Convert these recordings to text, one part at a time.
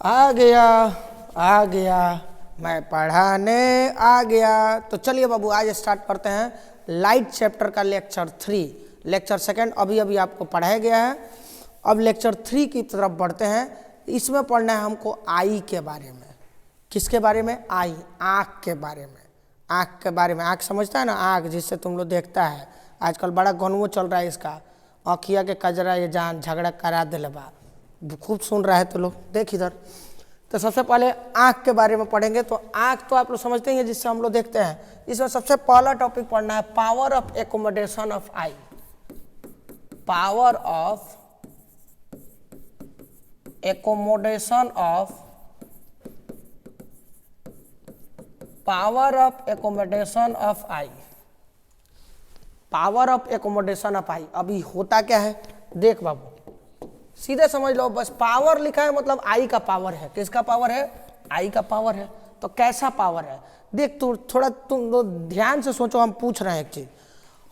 आ गया आ गया मैं पढ़ाने आ गया। तो चलिए बाबू आज स्टार्ट करते हैं लाइट चैप्टर का लेक्चर 3, लेक्चर सेकंड अभी अभी आपको पढ़ाया गया है। अब लेक्चर 3 की तरफ बढ़ते हैं। इसमें पढ़ना है हमको आई के बारे में। किसके बारे में? आई, आँख के बारे में। आँख के बारे में, आँख समझता है ना, आँख जिससे तुम लोग देखता है। आजकल बड़ा गनवो चल रहा है इसका, अखिया के कजरा ये जान झगड़ा करा दिले बा। खूब सुन रहा है तो लोग देख इधर। तो सबसे पहले आँख के बारे में पढ़ेंगे। तो आँख तो आप लोग समझते हैं जिससे हम लोग देखते हैं। इसमें सबसे पहला टॉपिक पढ़ना है power of accommodation of eye. Power of accommodation of power of accommodation of eye. Power of accommodation of eye अभी होता क्या है देख बाबू, सीधे समझ लो। बस पावर लिखा है मतलब आई का पावर है। किसका पावर है? आई का पावर है। तो कैसा पावर है देख, तू थोड़ा तुम ध्यान से सोचो। हम पूछ रहे हैं एक चीज,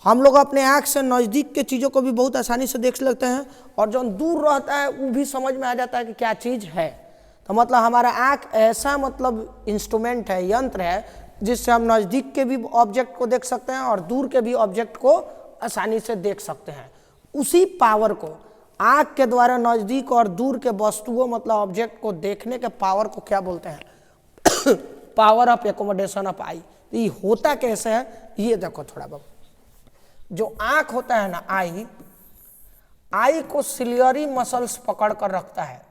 हम लोग अपने आँख से नज़दीक के चीज़ों को भी बहुत आसानी से देख लेते हैं, और जो दूर रहता है वो भी समझ में आ जाता है कि क्या चीज़ है। तो मतलब हमारा आँख ऐसा मतलब इंस्ट्रूमेंट है, यंत्र है, जिससे हम नज़दीक के भी ऑब्जेक्ट को देख सकते हैं और दूर के भी ऑब्जेक्ट को आसानी से देख सकते हैं। उसी पावर को, आँख के द्वारा नज़दीक और दूर के वस्तुओं मतलब ऑब्जेक्ट को देखने के पावर को क्या बोलते हैं? पावर ऑफ एकोमोडेशन ऑफ आई। तो ये होता कैसे है ये देखो थोड़ा बाबू। जो आँख होता है ना, आई को सिलियरी मसल्स पकड़ कर रखता है।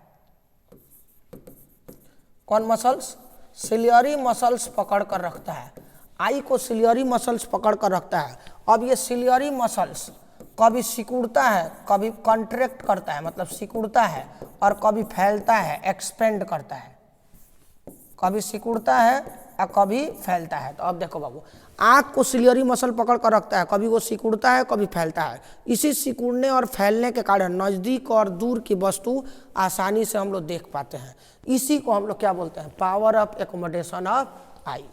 कौन मसल्स? सिलियरी मसल्स पकड़ कर रखता है। आई को सिलियरी मसल्स पकड़ कर रखता है। अब ये सिलियरी मसल्स कभी सिकुड़ता है, कभी कॉन्ट्रैक्ट करता है मतलब सिकुड़ता है, और कभी फैलता है, एक्सपेंड करता है। कभी सिकुड़ता है और कभी फैलता है। तो अब देखो बाबू, आँख को सिलियरी मसल पकड़ कर रखता है, कभी वो सिकुड़ता है कभी फैलता है। इसी सिकुड़ने और फैलने के कारण नज़दीक और दूर की वस्तु आसानी से हम लोग देख पाते हैं। इसी को हम लोग क्या बोलते हैं? पावर ऑफ एकोमोडेशन ऑफ आई।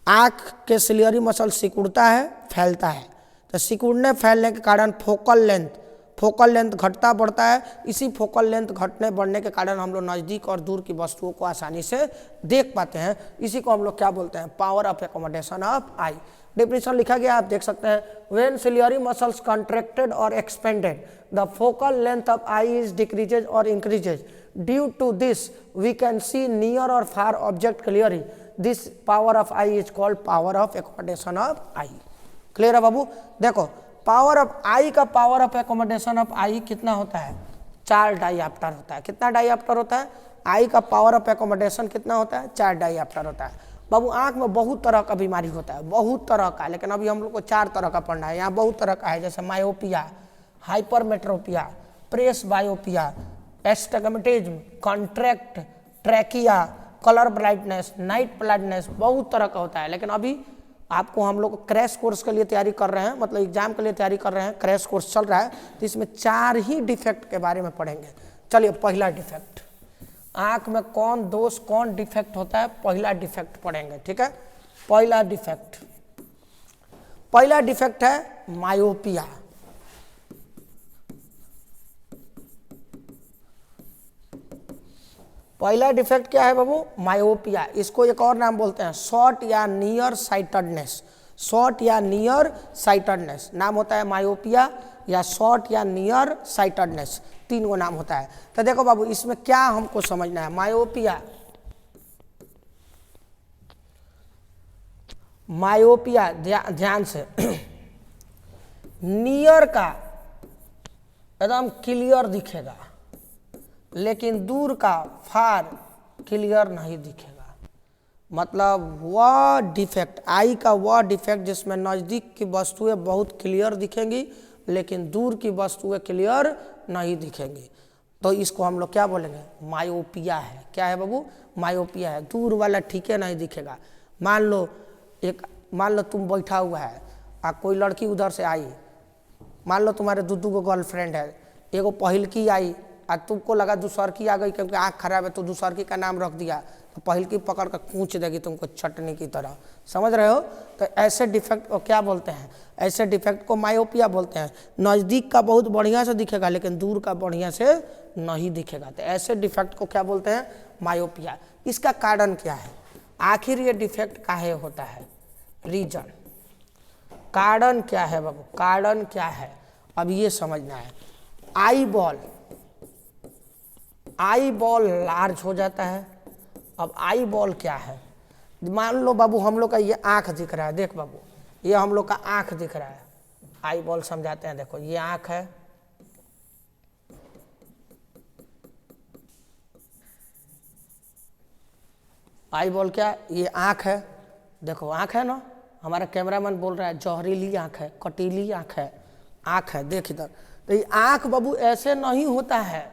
आँख के सिलियरी मसल सिकुड़ता है, फैलता है। तो सिकुड़ने फैलने के कारण फोकल लेंथ घटता बढ़ता है। इसी फोकल लेंथ घटने बढ़ने के कारण हम लोग नज़दीक और दूर की वस्तुओं को आसानी से देख पाते हैं। इसी को हम लोग क्या बोलते हैं? Power of accommodation of eye. Definition लिखा गया आप देख सकते हैं। व्हेन सिलियरी मसल्स कॉन्ट्रैक्टेड और expanded the focal length of eye is decreases और increases. Due to this we can see near और far object clearly. This power of eye is called power of accommodation of eye. Clear है बाबू? देखो power of eye का power of accommodation of eye कितना होता है? 4 dioptre होता है। कितना डाइऑप्टर होता है? आई का पावर ऑफ एकोमोडेशन कितना होता है? 4 डाइऑप्टर होता है। बाबू आँख में बहुत तरह का बीमारी होता है, बहुत तरह का, लेकिन अभी हम लोग को 4 तरह का पढ़ना है। यहाँ बहुत तरह का है, जैसे myopia, hypermetropia, presbyopia, astigmatism, cataract, trachea, colour blindness, night blindness, बहुत तरह का होता है। लेकिन अभी आपको हम लोग क्रैश कोर्स के लिए तैयारी कर रहे हैं, मतलब एग्जाम के लिए तैयारी कर रहे हैं, क्रैश कोर्स चल रहा है। तो इसमें 4 ही डिफेक्ट के बारे में पढ़ेंगे। चलिए पहला डिफेक्ट, आँख में कौन दोष कौन डिफेक्ट होता है, पहला डिफेक्ट पढ़ेंगे। ठीक है, पहला डिफेक्ट है मायोपिया। पहला डिफेक्ट क्या है बाबू? मायोपिया। इसको एक और नाम बोलते हैं शॉर्ट या नियर साइटेडनेस। शॉर्ट या नियर साइटेडनेस नाम होता है मायोपिया, या शॉर्ट या नियर साइटेडनेस, 3 गो नाम होता है। तो देखो बाबू इसमें क्या हमको समझना है। मायोपिया ध्यान से नियर का एकदम क्लियर दिखेगा, लेकिन दूर का फार क्लियर नहीं दिखेगा। मतलब वह डिफेक्ट, आई का वह डिफेक्ट जिसमें नज़दीक की वस्तुएं बहुत क्लियर दिखेंगी लेकिन दूर की वस्तुएं क्लियर नहीं दिखेंगी। तो इसको हम लोग क्या बोलेंगे? मायोपिया है। क्या है बाबू? मायोपिया है। दूर वाला ठीक है नहीं दिखेगा। मान लो तुम बैठा हुआ है और कोई लड़की उधर से आई। मान लो तुम्हारे 2 गो गर्लफ्रेंड है, एगो पहिलकी आई और तुमको लगा दूसरकी आ गई, क्योंकि आँख खराब है तो दूसरकी का नाम रख दिया। तो पहल की पकड़ कर कूच देगी तुमको चटनी की तरह, समझ रहे हो। तो ऐसे डिफेक्ट को क्या बोलते हैं, ऐसे डिफेक्ट को मायोपिया बोलते हैं। नज़दीक का बहुत बढ़िया से दिखेगा लेकिन दूर का बढ़िया से नहीं दिखेगा, तो ऐसे डिफेक्ट को क्या बोलते हैं, मायोपिया। इसका कारण क्या है, आखिर ये डिफेक्ट काहे होता है, रीजन, कारण क्या है बाबू, कारण क्या है, अब ये समझना है। आई बॉल लार्ज हो जाता है। अब आई बॉल क्या है, मान लो बाबू हम लोग का ये आंख दिख रहा है, देख बाबू ये हम लोग का आंख दिख रहा है, आई बॉल समझाते हैं। देखो ये आंख है, आई बॉल क्या, ये आंख है, देखो आंख है ना, हमारा कैमरामैन बोल रहा है जहरीली आंख है, कटीली आंख है, आंख है, देख इधर। तो ये आंख बाबू ऐसे नहीं होता है,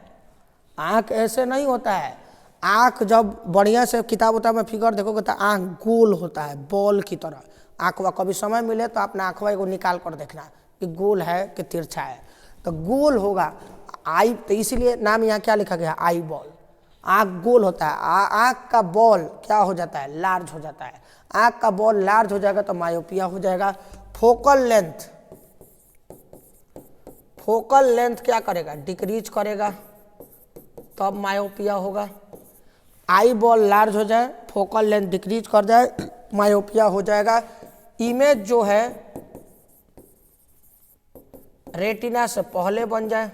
आंख ऐसे नहीं होता है। आंख जब बढ़िया से किताब उताब में फिगर देखोगे तो आंख गोल होता है, बॉल की तरह। आंखवा कभी समय मिले तो अपना आंखवा को निकाल कर देखना कि गोल है कि तिरछा है, तो गोल होगा आई, तो इसीलिए नाम यहाँ क्या लिखा गया, आई बॉल। आंख गोल होता है, आंख का बॉल क्या हो जाता है, लार्ज हो जाता है। आंख का बॉल लार्ज हो जाएगा तो मायोपिया हो जाएगा। फोकल लेंथ क्या करेगा, डिक्रीज करेगा, तब मायोपिया होगा। आई बॉल लार्ज हो जाए, फोकल लेंथ डिक्रीज कर जाए, मायोपिया हो जाएगा। इमेज जो है रेटिना से पहले बन जाए,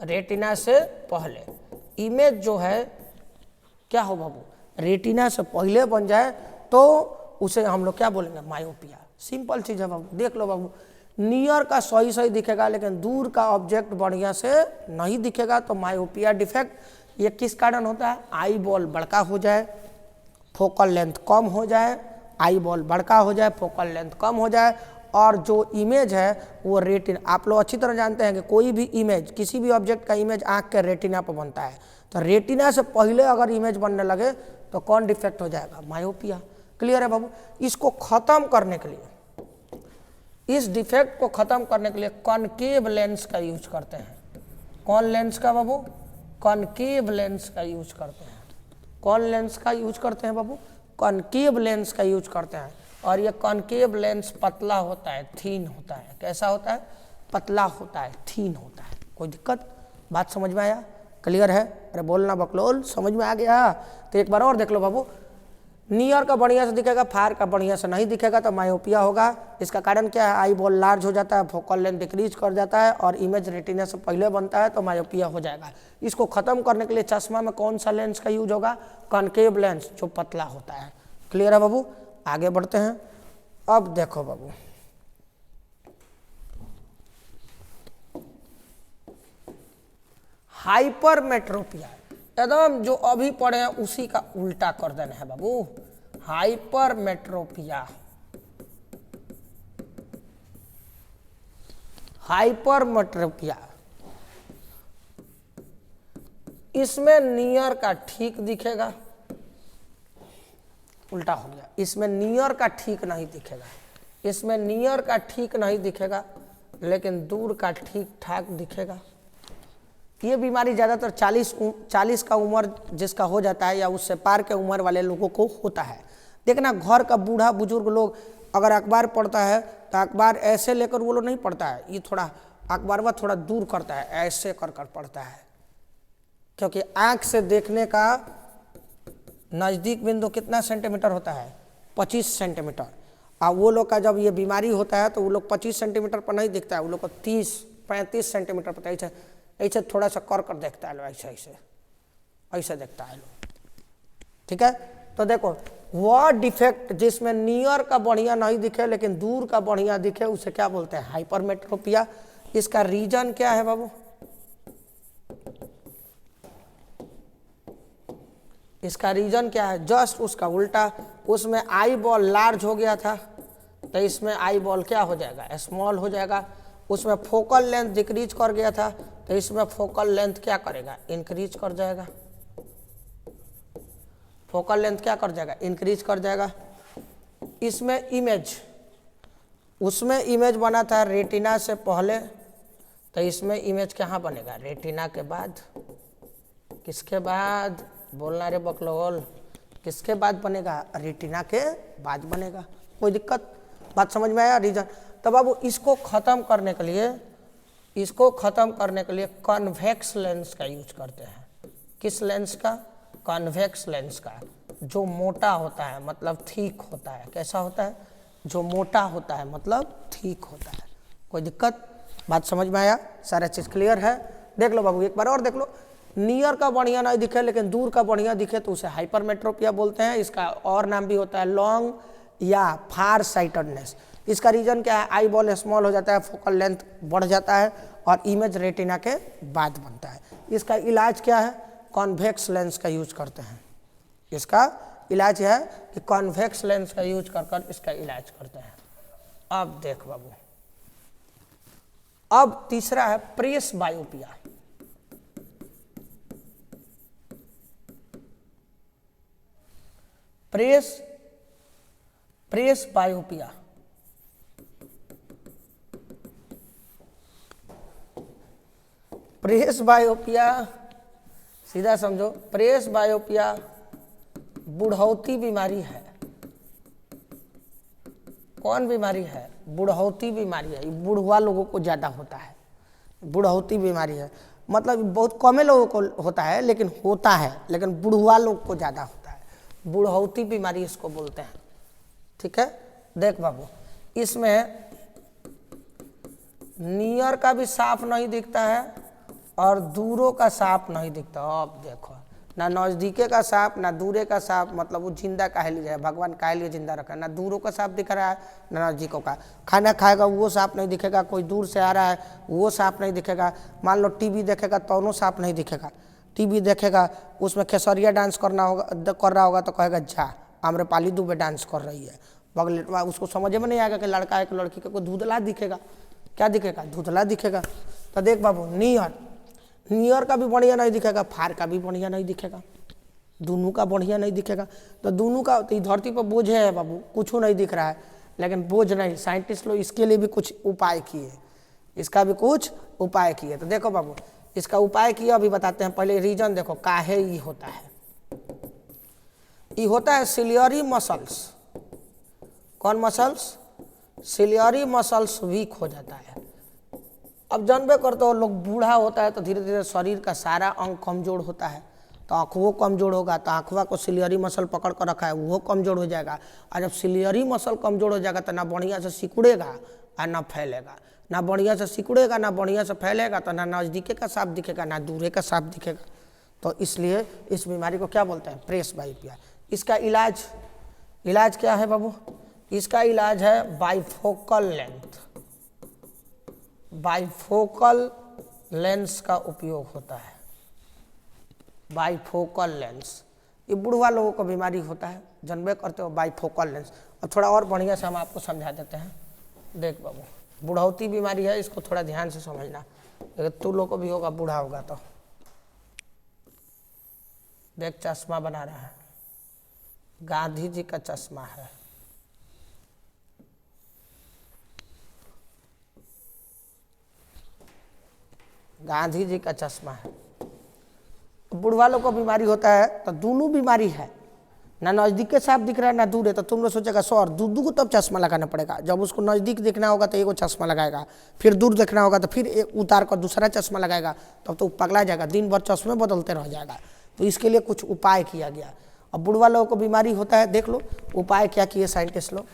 रेटिना से पहले, इमेज जो है क्या हो बाबू, रेटिना से पहले बन जाए तो उसे हम लोग क्या बोलेंगे, मायोपिया। सिंपल चीज है बाबू, देख लो बाबू, नियर का सही सही दिखेगा लेकिन दूर का ऑब्जेक्ट बढ़िया से नहीं दिखेगा तो मायोपिया डिफेक्ट। ये किस कारण होता है, आई बॉल बड़का हो जाए, फोकल लेंथ कम हो जाए, आई बॉल बड़का हो जाए, फोकल लेंथ कम हो जाए, और जो इमेज है वो रेटिना, आप लोग अच्छी तरह जानते हैं कि कोई भी इमेज, किसी भी ऑब्जेक्ट का इमेज आंख के रेटिना पर बनता है, तो रेटिना से पहले अगर इमेज बनने लगे तो कौन डिफेक्ट हो जाएगा, मायोपिया। क्लियर है बाबू। इसको खत्म करने के लिए, इस डिफेक्ट को खत्म करने के लिए कॉनकेव लेंस का यूज करते हैं। कौन लेंस का बाबू, कॉनकेव लेंस का यूज करते हैं। कौन लेंस का यूज करते हैं बाबू, कॉनकेव लेंस का यूज करते हैं। और ये कॉनकेव लेंस पतला होता है, थीन होता है। कैसा होता है, पतला होता है, थीन होता है। कोई दिक्कत, बात समझ में आया, क्लियर है। अरे बोलना बकलोल, समझ में आ गया। तो एक बार और देख लो बाबू, नियर का बढ़िया से दिखेगा, फार का बढ़िया से नहीं दिखेगा तो मायोपिया होगा। इसका कारण क्या है, आई बॉल लार्ज हो जाता है, फोकल लेंथ डिक्रीज कर जाता है और इमेज रेटिना से पहले बनता है तो मायोपिया हो जाएगा। इसको खत्म करने के लिए चश्मा में कौन सा लेंस का यूज होगा, कॉनकेव लेंस, जो पतला होता है। क्लियर है बाबू, आगे बढ़ते हैं। अब देखो बाबू, हाइपरमेट्रोपिया, एकदम जो अभी पढ़े हैं उसी का उल्टा कर देना है बाबू। हाइपरमेट्रोपिया, हाइपरमेट्रोपिया, इसमें नियर का ठीक दिखेगा, उल्टा हो गया, इसमें नियर का ठीक नहीं दिखेगा, इसमें नियर का ठीक नहीं दिखेगा लेकिन दूर का ठीक ठाक दिखेगा। ये बीमारी ज़्यादातर 40 का उम्र जिसका हो जाता है या उससे पार के उम्र वाले लोगों को होता है। देखना घर का बूढ़ा बुजुर्ग लोग अगर अखबार पढ़ता है तो अखबार ऐसे लेकर वो लोग नहीं पढ़ता है, ये थोड़ा अखबार व थोड़ा दूर करता है, ऐसे कर कर पढ़ता है, क्योंकि आँख से देखने का नज़दीक बिंदु कितना सेंटीमीटर होता है, 25 सेंटीमीटर। और वो लोग का जब ये बीमारी होता है तो वो लोग 25 सेंटीमीटर पर नहीं दिखता है, वो लोग को 30-35 सेंटीमीटर पर, ऐसे ऐसे थोड़ा सा कर देखता है, ऐसे ऐसे ऐसे देखता है लोग। ठीक है, तो देखो वह डिफेक्ट जिसमें नियर का बढ़िया नहीं दिखे लेकिन दूर का बढ़िया दिखे उसे क्या बोलते हैं, हाइपरमेट्रोपिया। इसका रीजन क्या है बाबू, इसका रीजन क्या है, जस्ट उसका उल्टा। उसमें आई बॉल लार्ज हो गया था तो इसमें आई बॉल क्या हो जाएगा, स्मॉल हो जाएगा। उसमें फोकल लेंथ डिक्रीज कर गया था तो इसमें फोकल लेंथ क्या करेगा, इंक्रीज कर जाएगा। फोकल लेंथ क्या कर जाएगा, इंक्रीज कर जाएगा। इसमें इमेज, उसमें इमेज बना था रेटिना से पहले तो इसमें इमेज कहाँ बनेगा, रेटिना के बाद। किसके बाद, बोलना रे बकलोल, किसके बाद बनेगा? रेटिना के बाद बनेगा। कोई दिक्कत? बात समझ में आया? रीजन। तो बाबू इसको खत्म करने के लिए कॉन्वेक्स लेंस का यूज करते हैं। किस लेंस का? कॉन्वेक्स लेंस का, जो मोटा होता है मतलब ठीक होता है। कैसा होता है? जो मोटा होता है मतलब ठीक होता है। कोई दिक्कत? बात समझ में आया? सारा चीज क्लियर है? देख लो बाबू, एक बार और देख लो। नियर का बढ़िया नहीं दिखे लेकिन दूर का बढ़िया दिखे तो उसे हाइपरमेट्रोपिया बोलते हैं। इसका और नाम भी होता है लॉन्ग या फार साइटेडनेस। इसका रीजन क्या है? आई बॉल स्मॉल हो जाता है, फोकल लेंथ बढ़ जाता है और इमेज रेटिना के बाद बनता है। इसका इलाज क्या है? कॉन्वेक्स लेंस का यूज करते हैं। इसका इलाज है कि कॉन्वेक्स लेंस का यूज कर इसका इलाज करते हैं। अब देख बाबू, अब तीसरा है प्रेस बायोपिया। प्रेस बायोपिया। प्रेस बायोपिया सीधा समझो, प्रेस बायोपिया बुढ़ौती बीमारी है। कौन बीमारी है? बुढ़ौती बीमारी है। ये बुढ़वा लोगों को ज़्यादा होता है। बुढ़ौती बीमारी है मतलब बहुत कम लोगों को होता है लेकिन होता है, लेकिन बुढ़वा लोग को ज़्यादा होता है। बुढ़ौती बीमारी इसको बोलते हैं। ठीक है, देख बाबू, इसमें नियर का भी साफ नहीं दिखता है और दूरों का साफ नहीं दिखता। अब देखो, ना नज़दीके का सांप ना दूरे का सांप, मतलब वो जिंदा काहे लिए है, भगवान काहे लिए जिंदा रखा है। ना दूरों का सांप दिख रहा है ना नज़दीकों का। खाना खाएगा वो सांप नहीं दिखेगा, कोई दूर से आ रहा है वो सांप नहीं दिखेगा। मान लो टीवी देखेगा तो सांप नहीं दिखेगा। टीवी देखेगा उसमें खेसरिया डांस कर रहा होगा तो कहेगा जा आम्रपाली दुबे डांस कर रही है। बगल उसको समझ में नहीं आएगा कि लड़का है कि लड़की का। कोई धुंधला दिखेगा, क्या दिखेगा? धुंधला दिखेगा। तो देख बाबू, नियर का भी बढ़िया नहीं दिखेगा, फार का भी बढ़िया नहीं दिखेगा, दोनों का बढ़िया नहीं दिखेगा। तो दोनों का तो धरती पर बोझ है बाबू, कुछ नहीं दिख रहा है। लेकिन बोझ नहीं, साइंटिस्ट लोग इसके लिए भी कुछ उपाय किए, इसका भी कुछ उपाय किए। तो देखो बाबू, इसका उपाय किया अभी बताते हैं। पहले रीजन देखो काहे ये होता है। ये होता है सिलियरी मसल्स। कौन मसल्स? सिलियरी मसल्स वीक हो जाता है। अब जानबे करते हो, लोग बूढ़ा होता है तो धीरे धीरे शरीर का सारा अंग कमजोर होता है। तो आँखों कमजोर होगा तो आँखवा को सिलियरी मसल पकड़ कर रखा है वो कमजोर हो जाएगा। और जब सिलियरी मसल कमजोर हो जाएगा तो ना बढ़िया से सिकुड़ेगा और ना फैलेगा। ना बढ़िया से सिकुड़ेगा ना बढ़िया से फैलेगा तो ना नज़दीके का सांप दिखेगा ना दूरे का सांप दिखेगा। तो इसलिए इस बीमारी को क्या बोलते हैं? प्रेस बायोपिया। इसका इलाज क्या है बाबू? इसका इलाज है बाइफोकल लेंथ। बाइफोकल लेंस का उपयोग होता है। बाइफोकल लेंस ये बुढ़वा लोगों को बीमारी होता है, जानबे करते हो बाइफोकल लेंस। अब थोड़ा और बढ़िया से हम आपको समझा देते हैं। देख बाबू, बुढ़ौती बीमारी है, इसको थोड़ा ध्यान से समझना। अगर तू लोग को भी होगा, बूढ़ा होगा तो देख चश्मा बना रहा है, गांधी जी का चश्मा है। गांधी जी का चश्मा है। बुढ़वा लोग को बीमारी होता है तो दोनों बीमारी है, ना नज़दीक के सांप दिख रहा है ना दूर है। तो तुम लोग सोचेगा सर दूर को तब चश्मा लगाना पड़ेगा। जब उसको नज़दीक देखना होगा तो एगो चश्मा लगाएगा, फिर दूर देखना होगा तो फिर एक उतार कर दूसरा चश्मा लगाएगा। तब तो पगला जाएगा, दिन भर चश्मे बदलते रह जाएगा। तो इसके लिए कुछ उपाय किया गया। अब बुढ़वा लोगों को बीमारी होता है, देख लो उपाय क्या किए साइंटिस्ट लोग।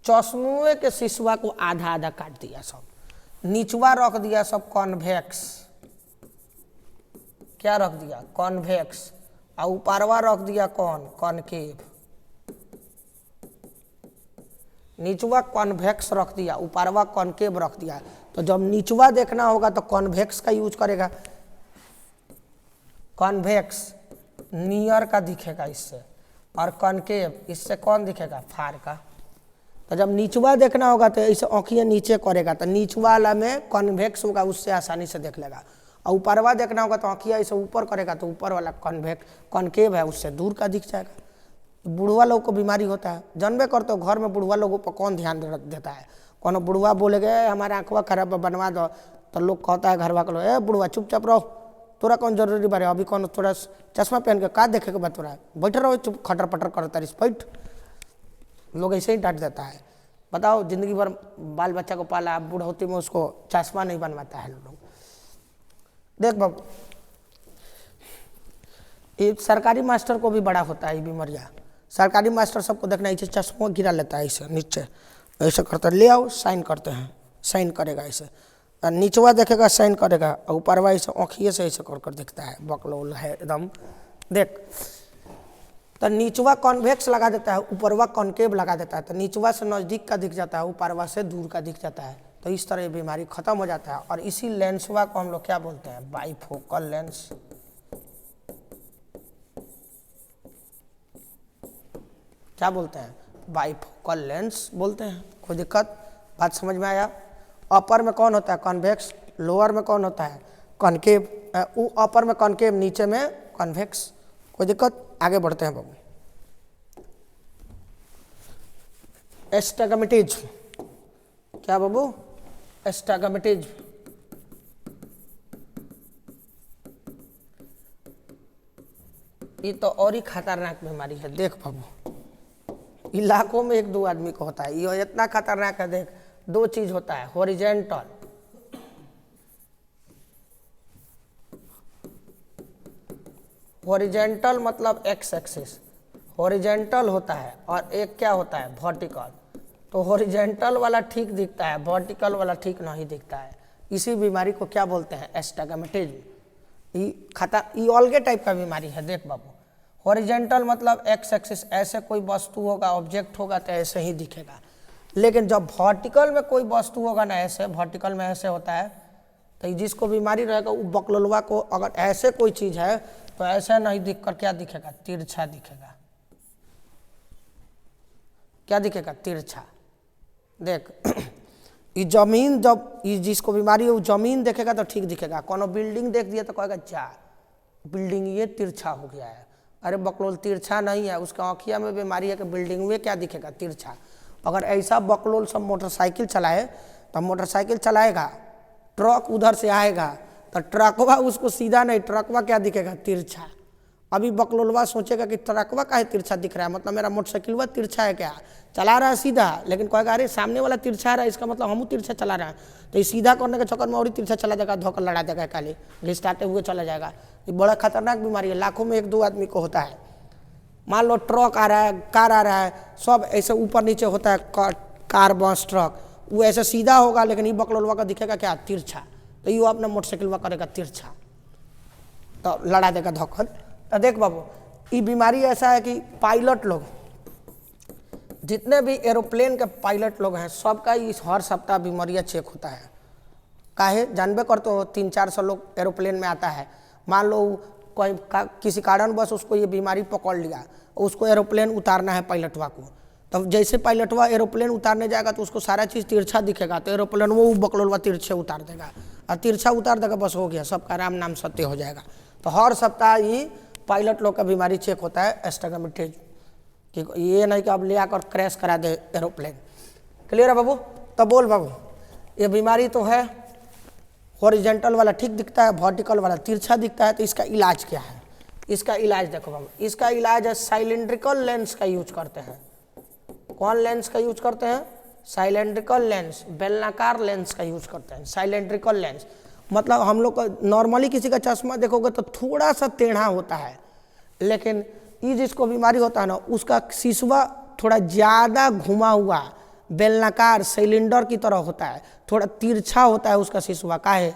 चश्मे के सिसुआ को आधा आधा काट दिया, सब नीचवा रख दिया सब कॉन्वेक्स। क्या रख दिया? कॉन्वेक्स। और ऊपरवा रख दिया कौन? कॉनकेव। नीचवा कॉन्वेक्स रख दिया, ऊपरवा कॉनकेव रख दिया। तो जब नीचवा देखना होगा तो कॉन्वेक्स का यूज करेगा। कॉन्वेक्स नियर का दिखेगा इससे, और कॉनकेव इससे कौन दिखेगा? फार का। तो जब नीचवा देखना होगा तो ऐसे आँखियाँ नीचे करेगा तो नीचवा वाला में कॉन्वेक्स होगा, उससे आसानी से देख लेगा। और ऊपरवा देखना होगा तो आँखियाँ ऐसे ऊपर करेगा तो ऊपर वाला कॉनकेव है, उससे दूर का दिख जाएगा। बुढ़वा लोग को बीमारी होता है, जानबे करते हो घर में बुढ़वा लोगों पर कौन ध्यान देता है? कोनो बुढ़वा बोले गए हमारा आँखवा खराब बनवा दो तो लोग कहता है घरवा को, ए बुढ़वा चुपचाप रहो, तोरा कौन जरूरी बारे अभी कौन तोरा चश्मा पहन के का देखे के बाद तोरा बैठे रहो चुप खटर पटर करता रही बैठ। लोग ऐसे ही डांट देता है। बताओ जिंदगी भर बाल बच्चा को पाला, बूढ़ौती में उसको चश्मा नहीं बनवाता है लोग। देख बाबू ये सरकारी मास्टर को भी बड़ा होता है ये बीमारियाँ। सरकारी मास्टर सबको देखना ऐसे चश्मा गिरा लेता है ऐसे नीचे ऐसे करता है, ले आओ साइन करते हैं, साइन करेगा ऐसे, और नीचवा देखेगा साइन करेगा, और ऊपरवा ऐसे आँखिए से ऐसे कर कर दिखता है, बकलोल है एकदम। देख तो नीचवा कॉन्वेक्स लगा देता है, ऊपरवा कॉन्केव लगा देता है, तो नीचवा से नज़दीक का दिख जाता है, ऊपरवा से दूर का दिख जाता है। तो इस तरह ये बीमारी खत्म हो जाता है। और इसी लेंसवा को हम लोग क्या बोलते हैं? Bifocal lens. क्या बोलते हैं? बाईफोकल लेंस बोलते हैं। कोई दिक्कत? बात समझ में आया? अपर में कौन होता है? कॉन्वेक्स। लोअर में कौन होता है? कॉन्केव। अपर में कॉन्केव, नीचे में कॉन्वेक्स। कोई दिक्कत? आगे बढ़ते हैं बाबू। एस्टिग्मेटिज्म। क्या बाबू? एस्टिग्मेटिज्म। ये तो और ही खतरनाक बीमारी है। देख बाबू इलाकों में एक दो आदमी को होता है, ये इतना खतरनाक है। देख दो चीज होता है, हॉरिजेंटल, हॉरिजेंटल मतलब एक्स एक्सिस, हॉरिजेंटल होता है, और एक क्या होता है? वर्टिकल। तो हॉरिजेंटल वाला ठीक दिखता है, वर्टिकल वाला ठीक नहीं दिखता है। इसी बीमारी को क्या बोलते हैं? एस्टिग्मेटिज्म। ये अलगे टाइप का बीमारी है। देख बाबू हॉरिजेंटल मतलब एक्स एक्सिस, ऐसे कोई वस्तु होगा, ऑब्जेक्ट होगा तो ऐसे ही दिखेगा। लेकिन जब वर्टिकल में कोई वस्तु होगा ना, ऐसे वर्टिकल में ऐसे होता है, तो जिसको बीमारी रहेगा वो बकलोलवा को, अगर ऐसे कोई चीज है तो ऐसा नहीं दिखकर क्या दिखेगा? तिरछा दिखेगा। क्या दिखेगा? तिरछा। देख ये जमीन, जब ये जिसको बीमारी है वो जमीन देखेगा तो ठीक दिखेगा। कोनो बिल्डिंग देख दिया तो कहेगा जा बिल्डिंग ये तिरछा हो गया है। अरे बकलोल तिरछा नहीं है, उसका आँखिया में बीमारी है कि बिल्डिंग में क्या दिखेगा? तिरछा। अगर ऐसा बकलोल सब मोटरसाइकिल चलाए तो मोटरसाइकिल चलाएगा, ट्रक उधर से आएगा तो ट्रकवा उसको सीधा नहीं, ट्रकवा क्या दिखेगा? तिरछा। अभी बकलोलवा सोचेगा कि ट्रकवा काहे तिरछा दिख रहा है, मतलब मेरा मोटरसाइकिलवा तिरछा है क्या? चला रहा है सीधा, लेकिन कहेगा अरे सामने वाला तिरछा रहा है, इसका मतलब हम तिरछा चला रहा है। तो ये सीधा करने के चक्कर में और ही तिरछा चला जाएगा, धोखा लड़ा देगा, काले घिसटाते हुए चला जाएगा। ये बड़ा खतरनाक बीमारी है, लाखों में एक दो आदमी को होता है। मान लो ट्रक आ रहा है, कार आ रहा है, सब ऐसे ऊपर नीचे होता है, कार बस ट्रक, वो ऐसे सीधा होगा, लेकिन ये बकलोलवा का दिखेगा क्या? तिरछा। तो ये अपना मोटरसाइकिलवा करेगा तिरछा, तो लड़ा देगा धोखा। तो देख बाबू ये बीमारी ऐसा है कि पायलट लोग, जितने भी एरोप्लेन के पायलट लोग हैं, सबका इस हर सप्ताह बीमारियाँ चेक होता है। काहे? जानबे करते हो 300-400 लोग एरोप्लेन में आता है। मान लो कोई किसी कारण बस उसको ये बीमारी पकड़ लिया, उसको एरोप्लेन उतारना है पायलटवा को। तब जैसे पायलटवा एरोप्लेन उतारने जाएगा तो उसको सारा चीज़ तिरछा दिखेगा, तो एरोप्लेन वो बकलोलवा तिरछे उतार देगा, और तिरछा उतार देगा, बस हो गया, सबका राम नाम सत्य हो जाएगा। तो हर सप्ताह ये पायलट लोग का बीमारी चेक होता है, एस्टिग्मेटिज्म। कि ये नहीं कि अब ले आकर क्रैश करा दे एरोप्लेन। क्लियर है बाबू? तब बोल बाबू ये बीमारी तो है, हॉरिजेंटल वाला ठीक दिखता है, वर्टिकल वाला तिरछा दिखता है। तो इसका इलाज क्या है? इसका इलाज देखो बाबू, इसका इलाज है साइलेंड्रिकल लेंस का यूज करते हैं। कौन लेंस का यूज करते हैं? साइलेंड्रिकल लेंस, बेलनाकार लेंस का यूज करते हैं। साइलेंड्रिकल लेंस मतलब हम लोग का नॉर्मली किसी का चश्मा देखोगे तो थोड़ा सा टेढ़ा होता है, लेकिन ये जिसको बीमारी होता है ना, उसका शीशवा थोड़ा ज़्यादा घुमा हुआ बेलनाकार सिलेंडर की तरह होता है, थोड़ा तिरछा होता है उसका शीशवा। काहे?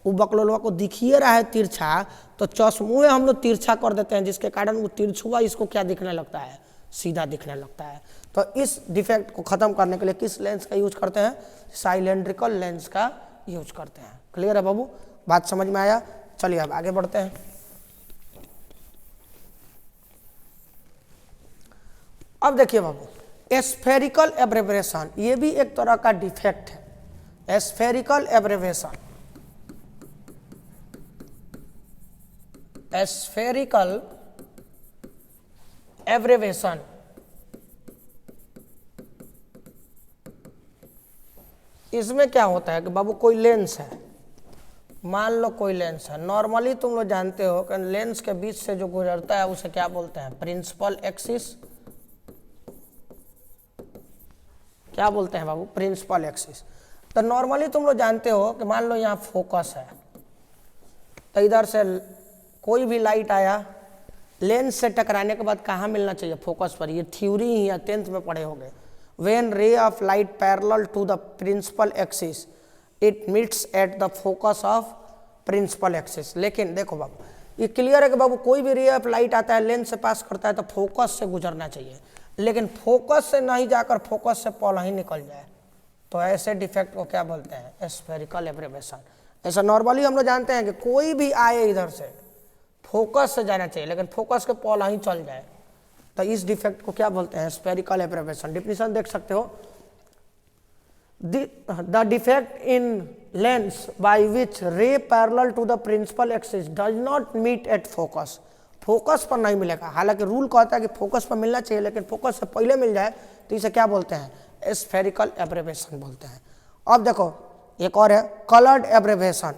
वो बकलोलवा को दिखिए रहा है तिरछा, तो चश्मे हम लोग तिरछा कर देते हैं, जिसके कारण वो तिरछुआ इसको क्या दिखने लगता है? सीधा दिखने लगता है। तो इस डिफेक्ट को ख़त्म करने के लिए किस लेंस का यूज करते हैं? साइलेंड्रिकल लेंस का यूज करते हैं। क्लियर है बाबू? बात समझ में आया? चलिए अब आगे बढ़ते हैं। अब देखिए बाबू एस्फेरिकल एब्रेविएशन, ये भी एक तरह का डिफेक्ट है। एस्फेरिकल एब्रेविएशन, एस्फेरिकल एब्रेविएशन इसमें क्या होता है कि बाबू कोई लेंस है, मान लो कोई लेंस है, नॉर्मली तुम लोग जानते हो कि लेंस के बीच से जो गुजरता है उसे क्या बोलते हैं, प्रिंसिपल एक्सिस। क्या बोलते हैं बाबू, प्रिंसिपल एक्सिस। तो नॉर्मली तुम लोग जानते हो कि मान लो यहाँ फोकस है, तो इधर से कोई भी लाइट आया, लेंस से टकराने के बाद कहाँ मिलना चाहिए, फोकस पर। ये थ्योरी ही है, 10th में पढ़े होंगे। When ray of light parallel to the principal axis it meets at the focus of principal axis. लेकिन देखो बाबू, ये क्लियर है कि बाबू कोई भी रे ऑफ लाइट आता है, लेंस से पास करता है तो फोकस से गुजरना चाहिए, लेकिन फोकस से नहीं जाकर फोकस से पहले ही निकल जाए, तो ऐसे डिफेक्ट को क्या बोलते हैं, स्फेरिकल एब्रेवेशन। ऐसा नॉर्मली हम लोग जानते हैं कि कोई भी आए इधर से फोकस से जाना चाहिए, लेकिन फोकस के पहले ही चल जाए, तो इस डिफेक्ट को क्या बोलते हैं, स्फेरिकल एब्रेवेशन। डिफिनेशन देख सकते हो, the defect in lens by which ray parallel to the principal axis does not meet at focus. Focus पर नहीं मिलेगा, हालांकि रूल कहता है कि फोकस पर मिलना चाहिए, लेकिन फोकस से पहले मिल जाए तो इसे क्या बोलते हैं, स्फेरिकल एब्रेवेशन बोलते हैं। अब देखो एक और है कलर्ड एब्रेवेशन।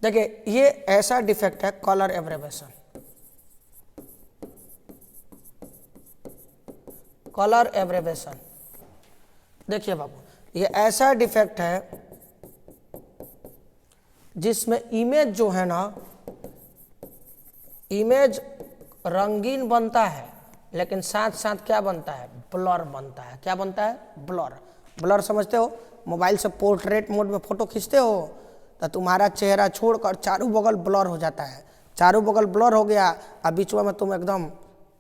देखिए ये ऐसा डिफेक्ट है कलर एब्रेवेशन। कलर एब्रेवेशन देखिए बाबू, ये ऐसा डिफेक्ट है जिसमें इमेज जो है ना, इमेज रंगीन बनता है, लेकिन साथ साथ क्या बनता है, ब्लर बनता है। क्या बनता है, ब्लर। ब्लर समझते हो, मोबाइल से पोर्ट्रेट मोड में फोटो खींचते हो तो तुम्हारा चेहरा छोड़कर चारों बगल ब्लर हो जाता है। चारों बगल ब्लर हो गया, अब बीच में तुम एकदम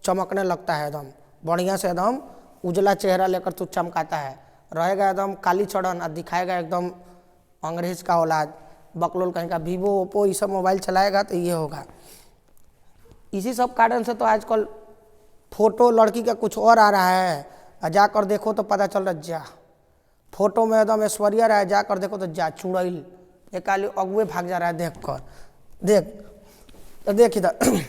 चमकने लगता है, एकदम बढ़िया से एकदम उजला चेहरा लेकर तू चमकाता है, रहेगा एकदम काली चढ़न और दिखाएगा एकदम अंग्रेज का औलाद, बकलोल कहीं का। वीवो ओप्पो ये सब मोबाइल चलाएगा तो ये होगा। इसी सब कारण से तो आजकल फोटो लड़की का कुछ और आ रहा है, और जाकर देखो तो पता चल रहा जा फोटो में एकदम ऐश्वर्या रहा है, जाकर देखो तो जा चुड़ैल, एक आलू अगुए भाग जा रहा है देख कर। देख तो देख इधर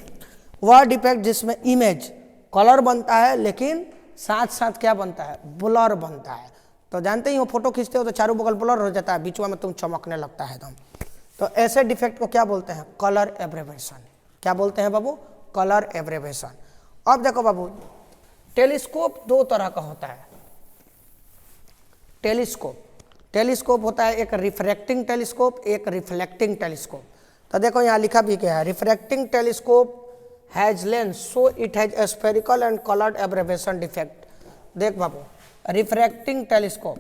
वह डिफेक्ट जिसमें इमेज कलर बनता है, लेकिन साथ साथ क्या बनता है, ब्लर बनता है। तो जानते ही हो फोटो खींचते हो तो चारों बगल ब्लर हो जाता है, बीच में तुम चमकने लगता है एकदम। तो ऐसे डिफेक्ट को क्या बोलते हैं, कलर एब्रेवेशन। क्या बोलते हैं बाबू, कलर एब्रेवेशन। अब देखो बाबू, टेलीस्कोप दो तरह का होता है। टेलीस्कोप होता है एक रिफ्रैक्टिंग टेलीस्कोप, एक रिफ्लेक्टिंग टेलीस्कोप। तो देखो यहाँ लिखा भी क्या है, refracting telescope has lens so it has spherical and coloured abbreviation defect. देख बाबू, रिफ्रैक्टिंग टेलीस्कोप,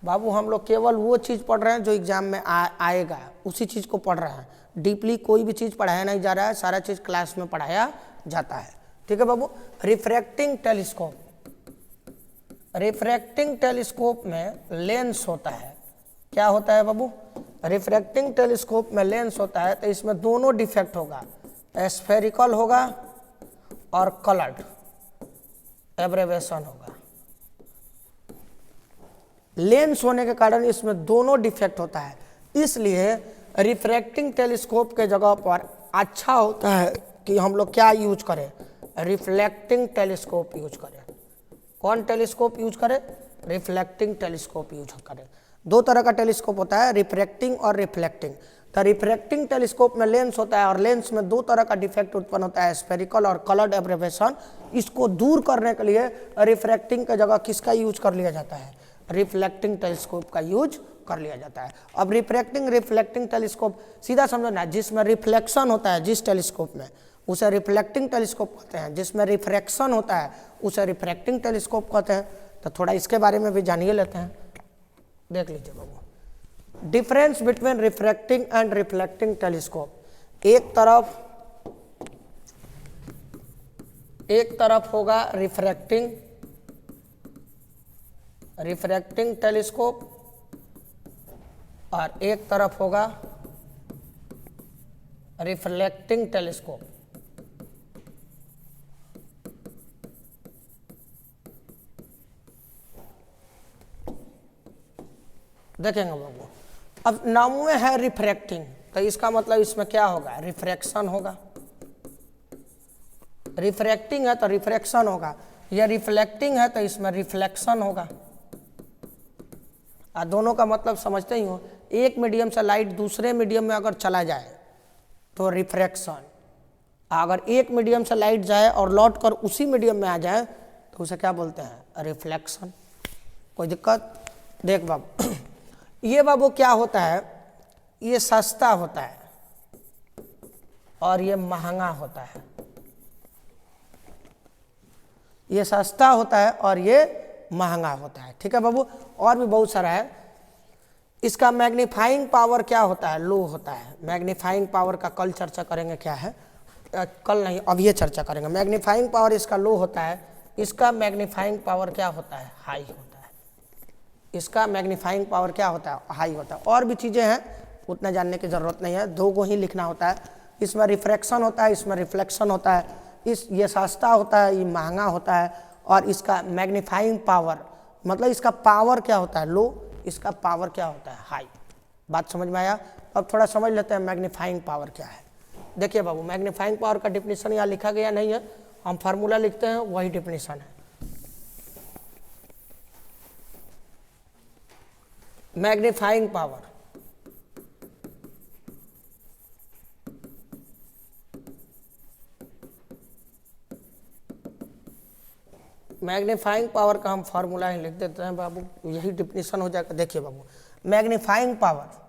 बाबू हम लोग केवल वो चीज़ पढ़ रहे हैं जो एग्जाम में आएगा, उसी चीज़ को पढ़ रहे हैं। डीपली कोई भी चीज़ पढ़ाया नहीं जा रहा है, सारा चीज़ क्लास में पढ़ाया जाता है। ठीक है बाबू। रिफ्रैक्टिंग टेलीस्कोप, रिफ्रैक्टिंग टेलीस्कोप में लेंस होता है। क्या होता है बाबू, रिफ्रैक्टिंग टेलीस्कोप में लेंस होता है, तो इसमें दोनों डिफेक्ट होगा, स्फेरिकल होगा और कलर्ड एब्रेवेशन होगा। लेंस होने के कारण इसमें दोनों डिफेक्ट होता है, इसलिए रिफ्रैक्टिंग टेलीस्कोप के जगह पर अच्छा होता है कि हम लोग क्या यूज करें, रिफ्लेक्टिंग टेलीस्कोप यूज करें। कौन टेलीस्कोप यूज करें, रिफ्लेक्टिंग टेलीस्कोप यूज करें। दो तरह का टेलीस्कोप होता है, रिफ्रैक्टिंग और रिफ्लेक्टिंग। तो रिफ्रैक्टिंग टेलीस्कोप में लेंस होता है और लेंस में दो तरह का डिफेक्ट उत्पन्न होता है, स्फेरिकल और कलर्ड एब्रेवेशन। इसको दूर करने के लिए रिफ्रैक्टिंग की जगह किसका यूज कर लिया जाता है, रिफ्लेक्टिंग टेलीस्कोप का यूज कर लिया जाता है। अब रिफ्रैक्टिंग रिफ्लेक्टिंग टेलीस्कोप सीधा समझो ना, जिसमें रिफ्लेक्शन होता है जिस टेलीस्कोप में, उसे रिफ्लेक्टिंग टेलीस्कोप कहते हैं। जिसमें रिफ्रैक्शन होता है उसे रिफ्रैक्टिंग टेलीस्कोप कहते हैं। तो थोड़ा इसके बारे में भी जानिए लेते हैं, देख लीजिए बाबू। Difference between refracting and reflecting telescope, एक तरफ होगा रिफ्रैक्टिंग टेलीस्कोप और एक तरफ होगा रिफ्लेक्टिंग टेलीस्कोप। देखेंगे बाबू, अब नाम में है रिफ्रैक्टिंग, तो इसका मतलब इसमें क्या होगा, रिफ्रैक्शन होगा। रिफ्रैक्टिंग है तो रिफ्रैक्शन होगा, या रिफ्लेक्टिंग है तो इसमें रिफ्लेक्शन होगा। दोनों का मतलब समझते ही हो, एक मीडियम से लाइट दूसरे मीडियम में अगर चला जाए तो रिफ्रैक्शन, अगर एक मीडियम से लाइट जाए और लौट कर उसी मीडियम में आ जाए तो उसे क्या बोलते हैं, रिफ्लेक्शन। कोई दिक्कत? देख बाबू ये बाबू क्या होता है, ये सस्ता होता है और ये महंगा होता है। ये सस्ता होता है और ये महंगा होता है। ठीक है बाबू, और भी बहुत सारा है। इसका मैग्नीफाइंग पावर क्या होता है, लो होता है। मैग्नीफाइंग पावर का कल चर्चा करेंगे, क्या है, कल नहीं अब ये चर्चा करेंगे। मैग्नीफाइंग पावर इसका लो होता है, इसका मैग्नीफाइंग पावर क्या होता है, हाई होता है। इसका मैग्नीफाइंग पावर क्या होता है, हाई होता है। और भी चीज़ें हैं, उतना जानने की ज़रूरत नहीं है, दो को ही लिखना होता है। इसमें रिफ्रैक्शन होता है, इसमें रिफ्लेक्शन होता है। ये सस्ता होता है, ये महंगा होता है। और इसका मैग्नीफाइंग पावर मतलब इसका पावर क्या होता है, लो, इसका पावर क्या होता है, हाई। बात समझ में आया? अब थोड़ा समझ लेते हैं मैग्नीफाइंग पावर क्या है। देखिए बाबू, मैग्नीफाइंग पावर का डिफिनीशन यहाँ लिखा गया नहीं है, हम फार्मूला लिखते हैं, वही डिफिनीशन है। मैग्नीफाइंग पावर मैग्नीफाइंग पावर का हम फार्मूला ही लिख देते हैं बाबू, यही डिफिनीशन हो जाएगा। देखिए बाबू, magnifying power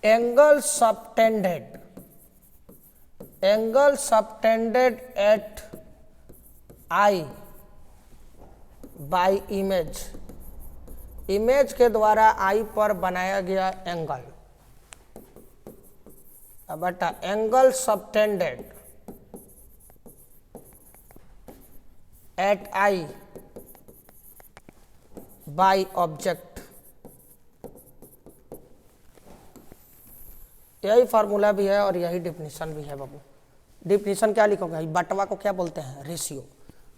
angle subtended at eye by image के द्वारा आई पर बनाया गया एंगल, बटा angle subtended at eye by object. यही फार्मूला भी है और यही डिफिनीशन भी है बाबू। डिफिनीशन क्या लिखोगे, बटवा को क्या बोलते हैं, ratio.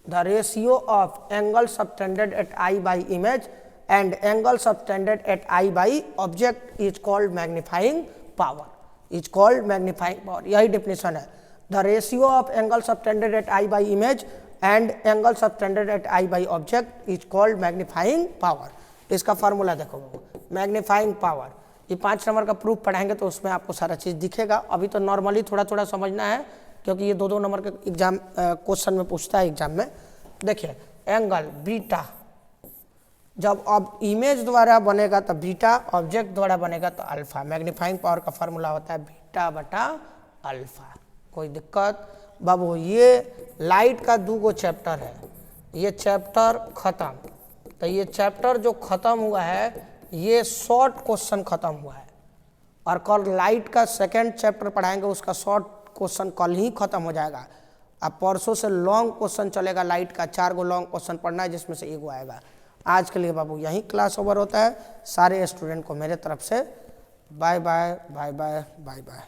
The ratio of angle subtended at eye by image and angle subtended at eye by object is called magnifying power, is called magnifying power. यही डिफिनीशन है। The ratio of angle subtended at eye by image and angle subtended at eye by object is called magnifying power. इसका formula देखो magnifying power, ये 5 number का proof पढ़ाएंगे तो उसमें आपको सारा चीज़ दिखेगा। अभी तो नॉर्मली थोड़ा थोड़ा समझना है, क्योंकि ये 2-2 नंबर के एग्जाम क्वेश्चन में पूछता है एग्जाम में। देखिए एंगल बीटा जब अब इमेज द्वारा बनेगा तो बीटा, ऑब्जेक्ट द्वारा बनेगा तो अल्फा। मैग्नीफाइंग पावर का फार्मूला होता है बीटा बटा अल्फा। कोई दिक्कत बाबू? ये लाइट का 2 चैप्टर है, ये चैप्टर खत्म। तो ये चैप्टर जो खत्म हुआ है ये शॉर्ट क्वेश्चन खत्म हुआ है, और कल लाइट का 2nd चैप्टर पढ़ाएंगे, उसका शॉर्ट क्वेश्चन कल ही खत्म हो जाएगा। अब परसों से लॉन्ग क्वेश्चन चलेगा, लाइट का 4 गो लॉन्ग क्वेश्चन पढ़ना है, जिसमें से 1 आएगा। आज के लिए बाबू यहीं क्लास ओवर होता है। सारे स्टूडेंट को मेरे तरफ से bye bye bye bye bye bye.